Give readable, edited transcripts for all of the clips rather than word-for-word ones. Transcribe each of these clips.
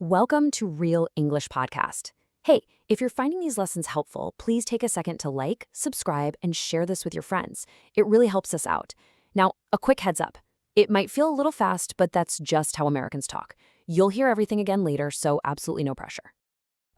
Welcome to Real English Podcast. Hey, if you're finding these lessons helpful, please take a second to like, subscribe, and share this with your friends. It really helps us out. Now, a quick heads up. It might feel a little fast, but that's just how Americans talk. You'll hear everything again later, so absolutely no pressure.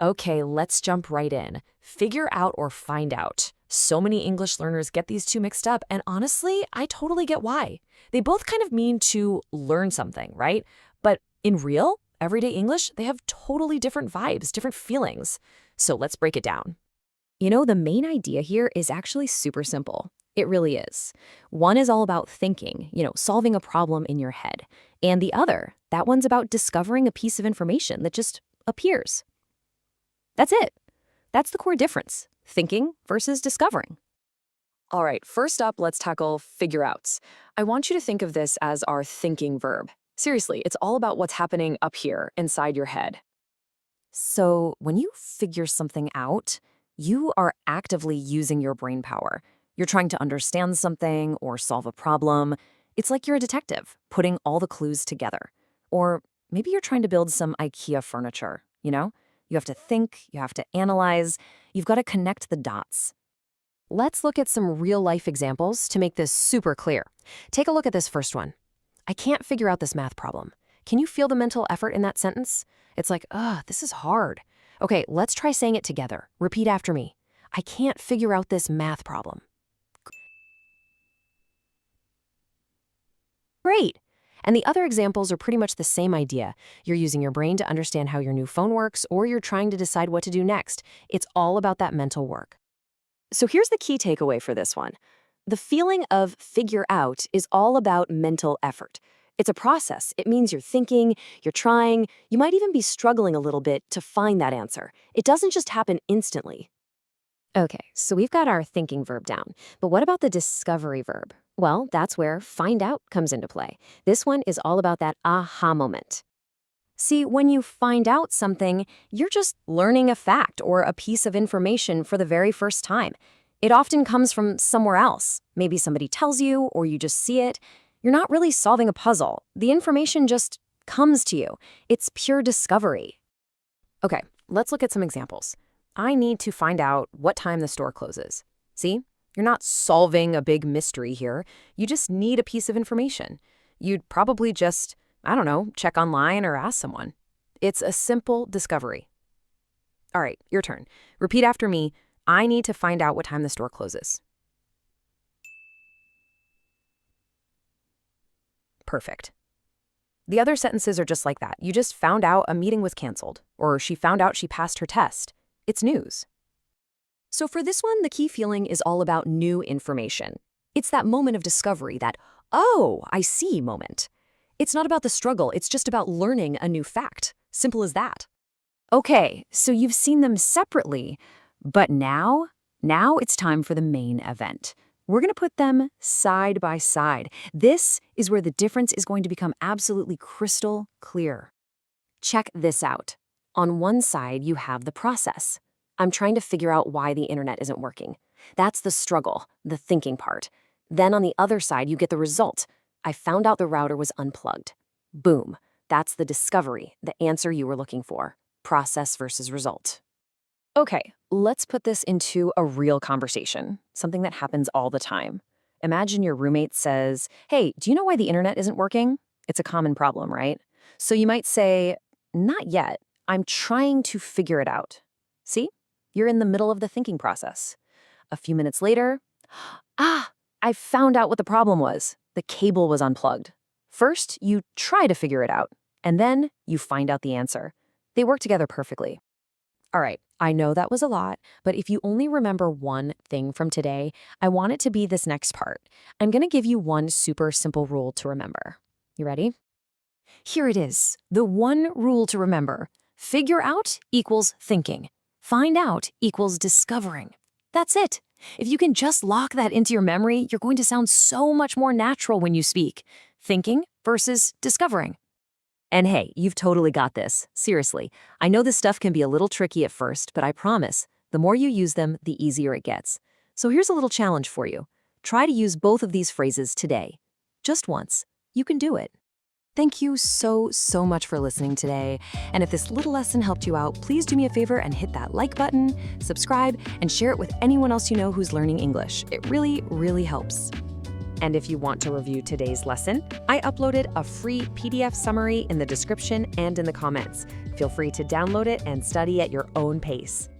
Okay, let's jump right in. Figure out or find out. So many English learners get these two mixed up, and honestly, I totally get why. They both kind of mean to learn something, right? But in real, everyday English, they have totally different vibes, different feelings. So let's break it down. The main idea here is actually super simple. It really is. One is all about thinking, solving a problem in your head. And the other, that one's about discovering a piece of information that just appears. That's it. That's the core difference, thinking versus discovering. All right, first up, let's tackle figure outs. I want you to think of this as our thinking verb. Seriously, it's all about what's happening up here inside your head. So when you figure something out, you are actively using your brain power. You're trying to understand something or solve a problem. It's like you're a detective, putting all the clues together. Or maybe you're trying to build some IKEA furniture, You have to think, you have to analyze, you've got to connect the dots. Let's look at some real-life examples to make this super clear. Take a look at this first one. I can't figure out this math problem. Can you feel the mental effort in that sentence? It's like, this is hard. Okay, let's try saying it together. Repeat after me. I can't figure out this math problem. Great. And the other examples are pretty much the same idea. You're using your brain to understand how your new phone works, or you're trying to decide what to do next. It's all about that mental work. So here's the key takeaway for this one. The feeling of figure out is all about mental effort. It's a process. It means you're thinking, you're trying, you might even be struggling a little bit to find that answer. It doesn't just happen instantly. Okay, so we've got our thinking verb down. But what about the discovery verb? Well, that's where find out comes into play. This one is all about that aha moment. See, when you find out something, you're just learning a fact or a piece of information for the very first time. It often comes from somewhere else. Maybe somebody tells you, or you just see it. You're not really solving a puzzle. The information just comes to you. It's pure discovery. Okay, let's look at some examples. I need to find out what time the store closes. See? You're not solving a big mystery here. You just need a piece of information. You'd probably just, check online or ask someone. It's a simple discovery. All right, your turn. Repeat after me. I need to find out what time the store closes. Perfect. The other sentences are just like that. You just found out a meeting was canceled, or she found out she passed her test. It's news. So for this one, the key feeling is all about new information. It's that moment of discovery, that, oh, I see moment. It's not about the struggle, it's just about learning a new fact. Simple as that. Okay, so you've seen them separately, but now it's time for the main event. We're going to put them side by side. This is where the difference is going to become absolutely crystal clear. Check this out. On one side, you have the process. I'm trying to figure out why the internet isn't working. That's the struggle, the thinking part. Then on the other side, you get the result. I found out the router was unplugged. Boom. That's the discovery, the answer you were looking for. Process versus result. Okay, let's put this into a real conversation, something that happens all the time. Imagine your roommate says, hey, do you know why the internet isn't working? It's a common problem, right? So you might say, not yet. I'm trying to figure it out. See? You're in the middle of the thinking process. A few minutes later, I found out what the problem was. The cable was unplugged. First, you try to figure it out, and then you find out the answer. They work together perfectly. All right, I know that was a lot, but if you only remember one thing from today, I want it to be this next part. I'm going to give you one super simple rule to remember. You ready? Here it is, the one rule to remember. Figure out equals thinking. Find out equals discovering. That's it. If you can just lock that into your memory, you're going to sound so much more natural when you speak. Thinking versus discovering. And hey, you've totally got this. Seriously, I know this stuff can be a little tricky at first, but I promise, the more you use them, the easier it gets. So here's a little challenge for you. Try to use both of these phrases today. Just once. You can do it. Thank you so much for listening today. And if this little lesson helped you out, please do me a favor and hit that like button, subscribe, and share it with anyone else you know who's learning English. It really helps. And if you want to review today's lesson, I uploaded a free PDF summary in the description and in the comments. Feel free to download it and study at your own pace.